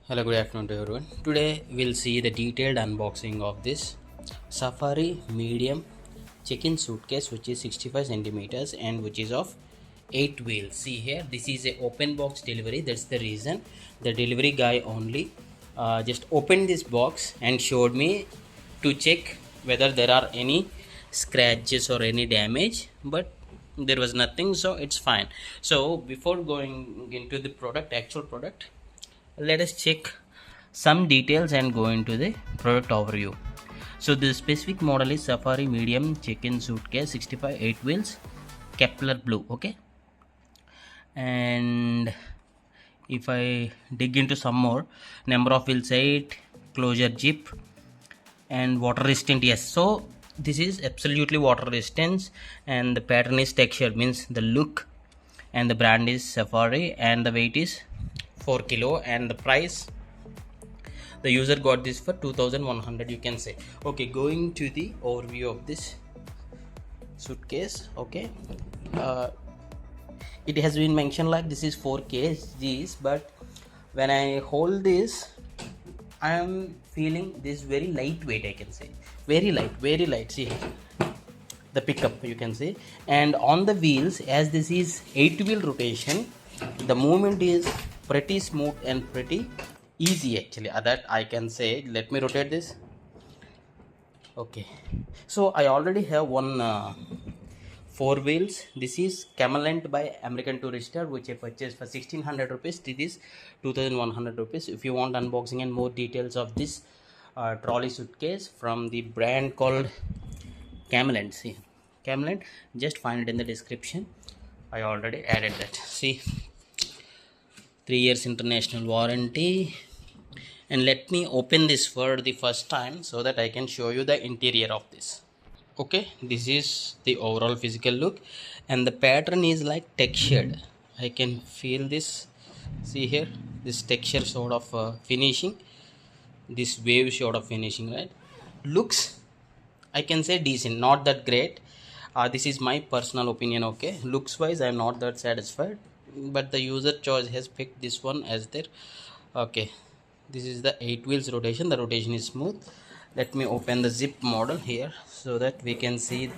Hello, good afternoon to everyone. Today we'll see the detailed unboxing of this Safari Medium Check-In Suitcase, which is 65 centimeters and which is of 8 wheels. See here, this is a open box delivery. That's the reason the delivery guy only just opened this box and showed me to check whether there are any scratches or any damage, but there was nothing, so it's fine. So before going into the actual product, let us check some details and go into the product overview. So the specific model is Safari Medium Check-In Suitcase 65 8 wheels Keplar blue. Okay, and if I dig into some more, number of wheels 8, closure zip, and water resistant. Yes, so this is absolutely water resistant, and the pattern is texture, means the look, and the brand is Safari, and the weight is 4 kilo, and the price, the user got this for 2100, you can say. Okay, going to the overview of this suitcase. Okay, it has been mentioned like this is 4 kgs, but when I hold this, I am feeling this very lightweight, I can say. Very light. See the pickup, you can say. And on the wheels, as this is 8-wheel rotation, the movement is pretty smooth and pretty easy, actually, that I can say. Let me rotate this. Okay, so I already have one 4 wheels. This is Camelent by American Tourister, which I purchased for 1600 rupees. This is 2100 rupees. If you want unboxing and more details of this trolley suitcase from the brand called Camelent, see Camelent, just find it in the description. I already added that. See, 3 years international warranty. And let me open this for the first time so that I can show you the interior of this. Okay, this is the overall physical look, and the pattern is like textured. I can feel this. See here, this texture sort of finishing, this wave sort of finishing, right? Looks, I can say decent, not that great. This is my personal opinion. Okay, looks wise I'm not that satisfied, but the user choice has picked this one as their. Okay, this is the 8 wheels rotation. The rotation is smooth. Let me open the zip model here so that we can see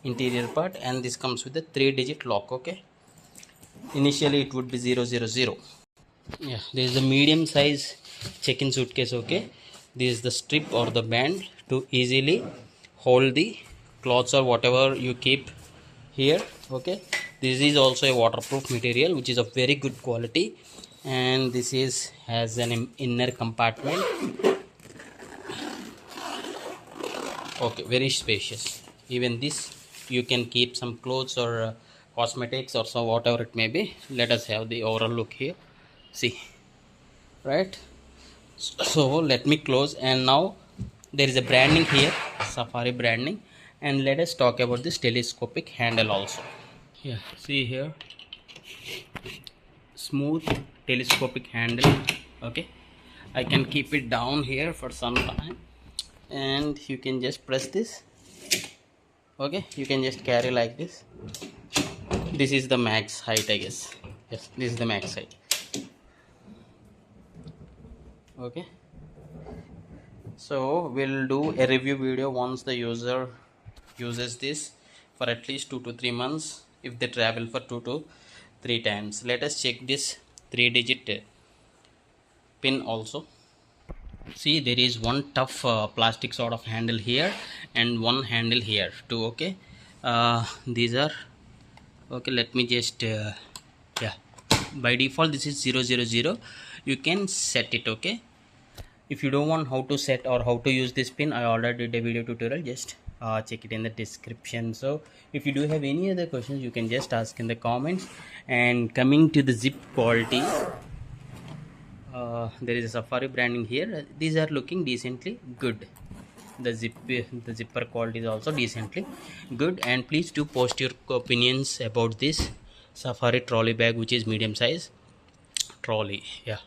interior part, and this comes with a 3-digit lock. Okay, initially it would be 000. Yeah, this is the medium size check-in suitcase. Okay, this is the strip or the band to easily hold the clothes or whatever you keep here. Okay, this is also a waterproof material, which is of very good quality, and this is has an inner compartment. Okay, very spacious. Even this you can keep some clothes or cosmetics or so, whatever it may be. Let us have the overall look here. See, right? So let me close, and now there is a branding here, Safari branding, and let us talk about this telescopic handle also. Yeah, see here, smooth telescopic handle. Okay, I can keep it down here for some time, and you can just press this. Okay, you can just carry like this. This is the max height, I guess. Yes, this is the max height. Okay, so we'll do a review video once the user uses this for at least 2 to 3 months, if they travel for 2 to 3 times. Let us check this 3-digit pin also. See, there is one tough plastic sort of handle here and one handle here too. Okay, these are okay. Let me just yeah, by default this is 000. You can set it. Okay, if you don't want how to set or how to use this pin, I already did a video tutorial. Just check it in the description. So if you do have any other questions, you can just ask in the comments. And coming to the zip quality, there is a Safari branding here. These are looking decently good. The zipper quality is also decently good. And please do post your opinions about this Safari trolley bag, which is medium size trolley. Yeah.